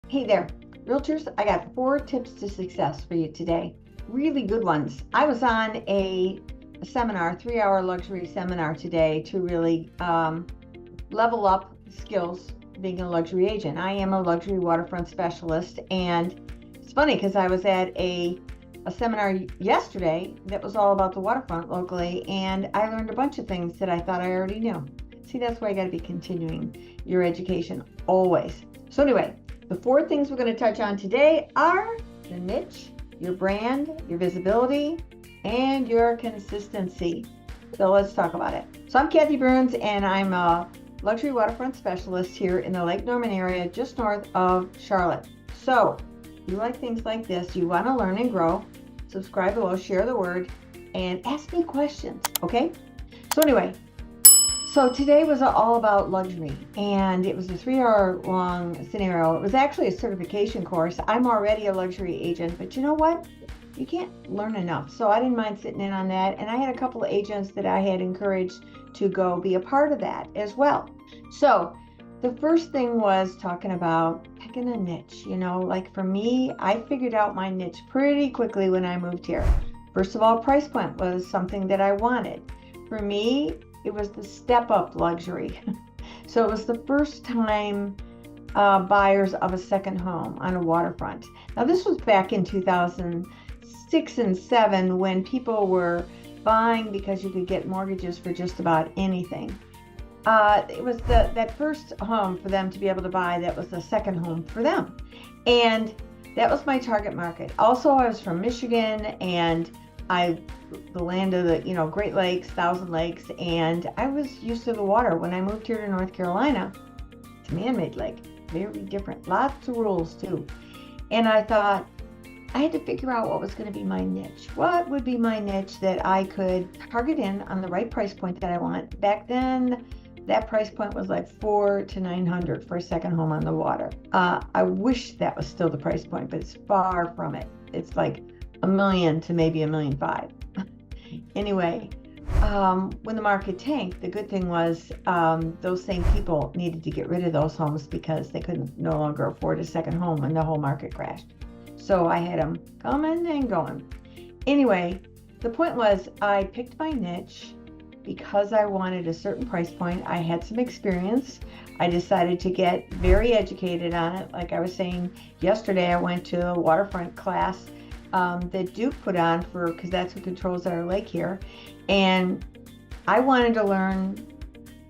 Hey there, realtors. I got 4 tips to success for you today. Really good ones. I was on a seminar, 3-hour luxury seminar today to really level up skills being a luxury agent. I am a luxury waterfront specialist, and it's funny because I was at a seminar yesterday that was all about the waterfront locally, and I learned a bunch of things that I thought I already knew. See, that's why you got to be continuing your education always. So anyway, the 4 things we're going to touch on today are your niche, your brand, your visibility, and your consistency. So let's talk about it. So I'm Kathy Burns, and I'm a luxury waterfront specialist here in the Lake Norman area, just north of Charlotte. So you like things like this, you want to learn and grow, subscribe below, share the word, and ask me questions, okay? So anyway, so today was all about luxury, and it was a 3-hour long scenario. It was actually a certification course. I'm already a luxury agent, but you know what? You can't learn enough. So I didn't mind sitting in on that, and I had a couple of agents that I had encouraged to go be a part of that as well. So the first thing was talking about picking a niche. Like for me, I figured out my niche pretty quickly when I moved here. First of all, price point was something that I wanted. For me, it was the step-up luxury. So it was the first time buyers of a second home on a waterfront. Now this was back in 2006 and 7 when people were buying because you could get mortgages for just about anything. It was that first home for them to be able to buy that was the second home for them. And that was my target market. Also, I was from Michigan, and the land of the Great Lakes, Thousand Lakes, and I was used to the water. When I moved here to North Carolina, it's a man-made lake, very different, lots of rules too. And I thought I had to figure out what was going to be my niche. What would be my niche that I could target in on the right price point that I want? Back then, that price point was like $400 to $900 for a second home on the water. I wish that was still the price point, but it's far from it. It's like $1 million to maybe $1.5 million. Anyway, when the market tanked, the good thing was those same people needed to get rid of those homes because they couldn't no longer afford a second home when the whole market crashed. So I had them coming and going. Anyway, the point was I picked my niche because I wanted a certain price point. I had some experience. I decided to get very educated on it. Like I was saying yesterday, I went to a waterfront class that Duke put on because that's who controls our lake here. And I wanted to learn,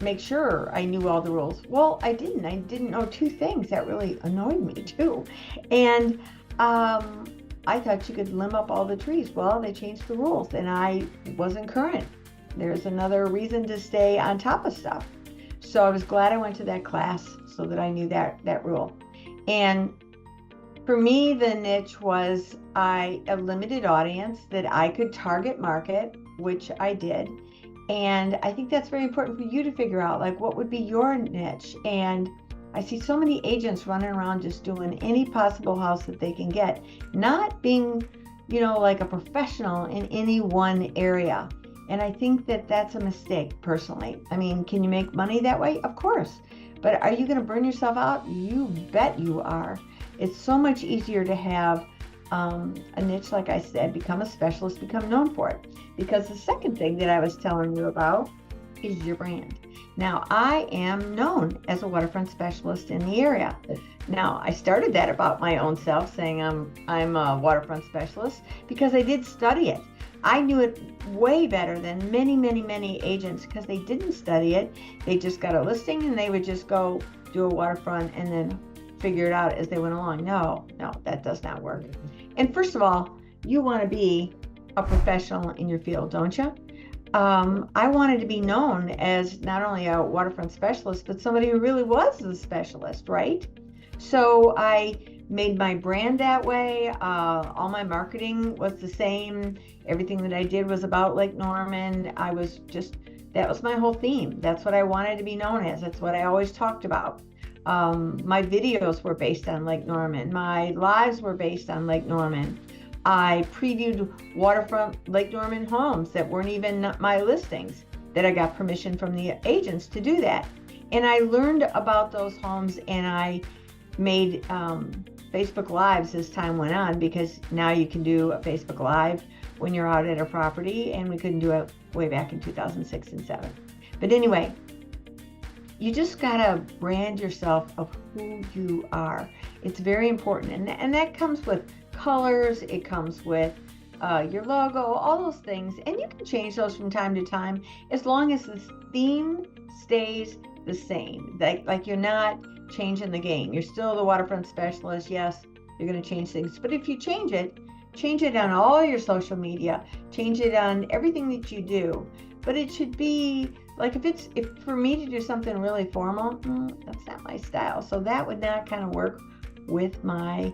make sure I knew all the rules. Well, I didn't. I didn't know 2 things that really annoyed me too. And I thought you could limb up all the trees. Well, they changed the rules and I wasn't current. There's another reason to stay on top of stuff. So I was glad I went to that class so that I knew that rule. And for me, the niche was a limited audience that I could target market, which I did. And I think that's very important for you to figure out, like, what would be your niche? And I see so many agents running around just doing any possible house that they can get, not being, like a professional in any one area. And I think that that's a mistake, personally. I mean, can you make money that way? Of course. But are you going to burn yourself out? You bet you are. It's so much easier to have a niche, like I said, become a specialist, become known for it. Because the second thing that I was telling you about is your brand. Now, I am known as a waterfront specialist in the area. Now, I started that about my own self, saying I'm a waterfront specialist because I did study it. I knew it way better than many, many, many agents because they didn't study it. They just got a listing and they would just go do a waterfront and then figure it out as they went along. No, that does not work. And first of all, you want to be a professional in your field, don't you? I wanted to be known as not only a waterfront specialist, but somebody who really was a specialist, right? So I made my brand that way. All my marketing was the same. Everything that I did was about Lake Norman. That was my whole theme. That's what I wanted to be known as. That's what I always talked about. My videos were based on Lake Norman. My lives were based on Lake Norman. I previewed waterfront Lake Norman homes that weren't even my listings, that I got permission from the agents to do that. And I learned about those homes, and I made Facebook Lives as time went on, because now you can do a Facebook Live when you're out at a property, and we couldn't do it way back in 2006 and 7. But anyway, you just gotta brand yourself of who you are. It's very important, and that comes with colors, it comes with your logo, all those things, and you can change those from time to time as long as the theme stays the same. Like you're not changing the game. You're still the waterfront specialist. Yes, you're going to change things, but if you change it on all your social media, change it on everything that you do. But it should be like, if for me to do something really formal, that's not my style. So that would not kind of work with my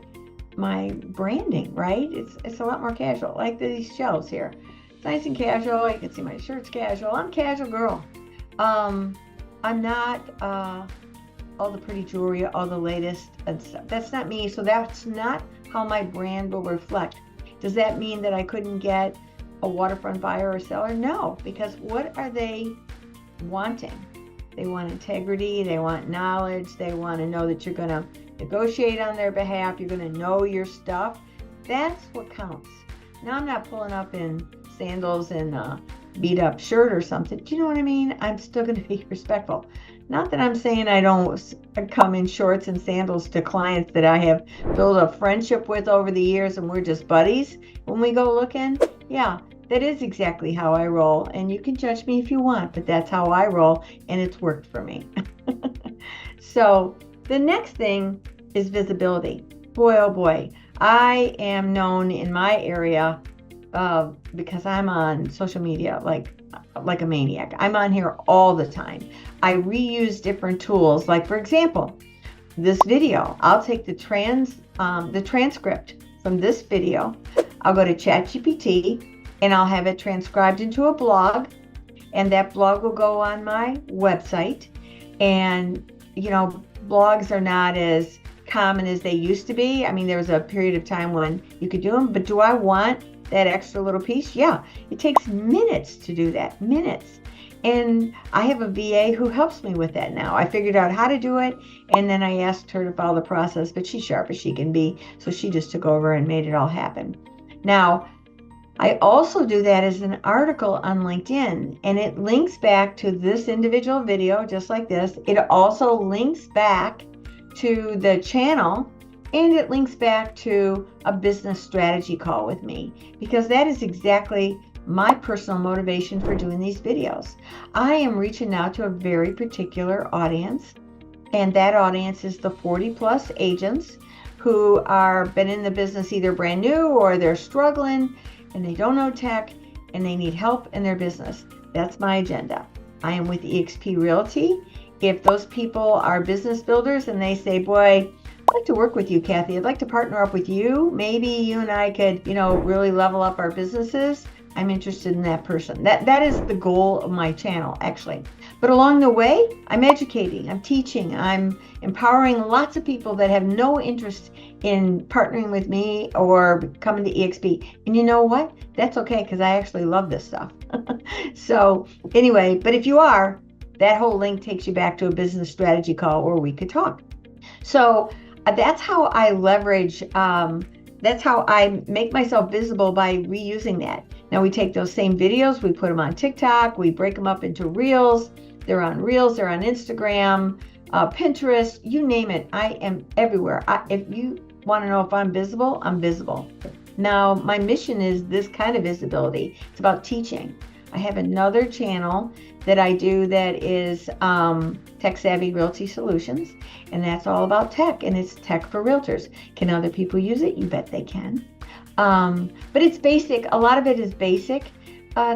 branding, right? It's a lot more casual, like these shelves here. It's nice and casual. You can see my shirt's casual. I'm a casual girl. I'm not all the pretty jewelry, all the latest and stuff. That's not me. So that's not how my brand will reflect. Does that mean that I couldn't get a waterfront buyer or seller? No, because what are they wanting? They want integrity. They want knowledge. They want to know that you're going to negotiate on their behalf. You're going to know your stuff. That's what counts. Now, I'm not pulling up in sandals and beat up shirt or something. Do you know what I mean? I'm still going to be respectful. Not that I'm saying I don't come in shorts and sandals to clients that I have built a friendship with over the years, and we're just buddies when we go looking. Yeah, that is exactly how I roll, and you can judge me if you want, but that's how I roll, and it's worked for me. So the next thing is visibility. Boy, oh boy, I am known in my area because I'm on social media like a maniac. I'm on here all the time. I reuse different tools. Like, for example, this video, I'll take the transcript from this video. I'll go to ChatGPT and I'll have it transcribed into a blog, and that blog will go on my website. And blogs are not as common as they used to be. I mean, there was a period of time when you could do them, but do I want that extra little piece? Yeah, it takes minutes to do that, minutes. And I have a VA who helps me with that now. I figured out how to do it, and then I asked her to follow the process, but she's sharp as she can be, so she just took over and made it all happen. Now, I also do that as an article on LinkedIn, and it links back to this individual video, just like this. It also links back to the channel, and it links back to a business strategy call with me, because that is exactly my personal motivation for doing these videos. I am reaching out to a very particular audience, and that audience is the 40 plus agents who are been in the business either brand new or they're struggling and they don't know tech and they need help in their business. That's my agenda. I am with eXp Realty. If those people are business builders and they say, boy, I'd like to work with you, Kathy. I'd like to partner up with you. Maybe you and I could, really level up our businesses. I'm interested in that person. That is the goal of my channel, actually. But along the way, I'm educating, I'm teaching, I'm empowering lots of people that have no interest in partnering with me or coming to eXp. And you know what? That's okay, because I actually love this stuff. So anyway, but if you are, that whole link takes you back to a business strategy call where we could talk. So that's how I leverage, that's how I make myself visible, by reusing that. Now we take those same videos, we put them on TikTok, we break them up into Reels. They're on Reels, they're on Instagram, Pinterest, you name it. I am everywhere. If you want to know if I'm visible, I'm visible. Now my mission is this kind of visibility. It's about teaching. I have another channel that I do that is Tech Savvy Realty Solutions, and that's all about tech, and it's tech for realtors. Can other people use it? You bet they can. But it's basic. A lot of it is basic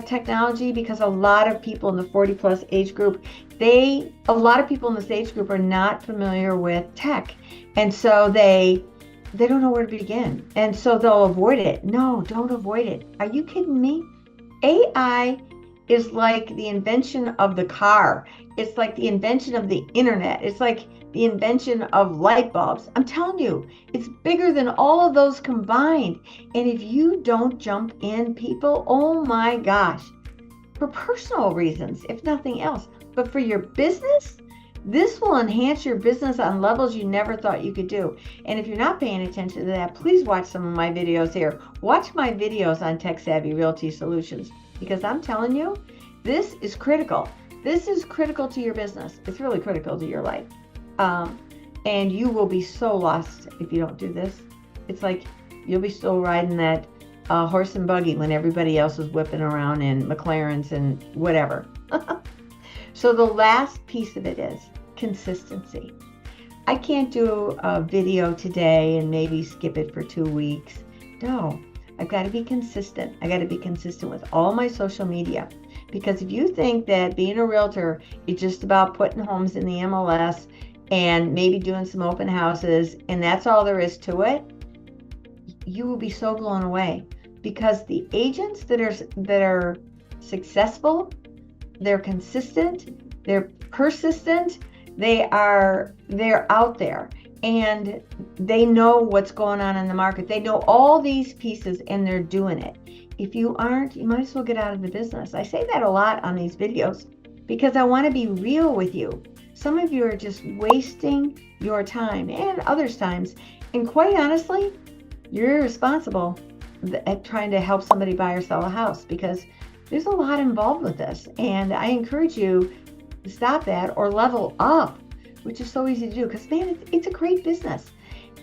technology, because a lot of people in the 40 plus age group, a lot of people in this age group are not familiar with tech, and so they don't know where to begin, and so they'll avoid it. No, don't avoid it. Are you kidding me? AI is like the invention of the car. It's like the invention of the internet. It's like the invention of light bulbs. I'm telling you, it's bigger than all of those combined. And if you don't jump in, people, oh my gosh, for personal reasons, if nothing else, but for your business, This will enhance your business on levels you never thought you could do. And if you're not paying attention to that, please watch some of my videos here. Watch my videos on Tech Savvy Realty Solutions, because I'm telling you, this is critical. This is critical to your business. It's really critical to your life. And you will be so lost if you don't do this. It's like you'll be still riding that horse and buggy when everybody else is whipping around in McLarens and whatever. So the last piece of it is consistency. I can't do a video today and maybe skip it for 2 weeks. No, I've got to be consistent. I got to be consistent with all my social media. Because if you think that being a realtor is just about putting homes in the MLS and maybe doing some open houses and that's all there is to it, you will be so blown away. Because the agents that are successful, they're consistent, they're persistent, they're out there, and they know what's going on in the market. They know all these pieces and they're doing it. If you aren't, you might as well get out of the business. I say that a lot on these videos because I want to be real with you. Some of you are just wasting your time and others' times, and quite honestly, you're irresponsible at trying to help somebody buy or sell a house, because there's a lot involved with this, and I encourage you to stop that or level up, which is so easy to do because, man, it's a great business.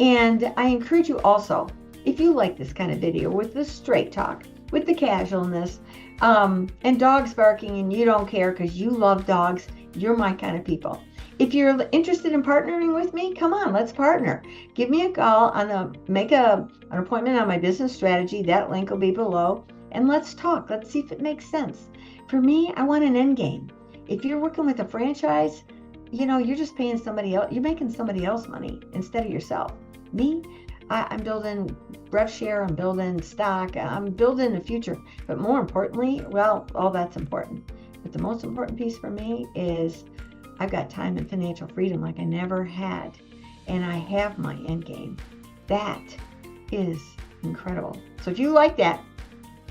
And I encourage you also, if you like this kind of video with the straight talk, with the casualness, and dogs barking and you don't care because you love dogs, you're my kind of people. If you're interested in partnering with me, come on, let's partner. Give me a call make an appointment on my business strategy. That link will be below. And let's talk. Let's see if it makes sense. For me, I want an end game. If you're working with a franchise, you're just paying somebody else. You're making somebody else money instead of yourself. Me, I'm building rev share. I'm building stock. I'm building the future. But more importantly, well, all that's important. But the most important piece for me is I've got time and financial freedom like I never had. And I have my end game. That is incredible. So if you like that,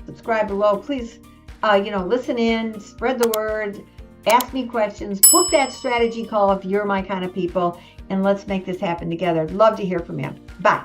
subscribe below. Please, listen in, spread the word, ask me questions, book that strategy call if you're my kind of people, and let's make this happen together. Love to hear from you. Bye.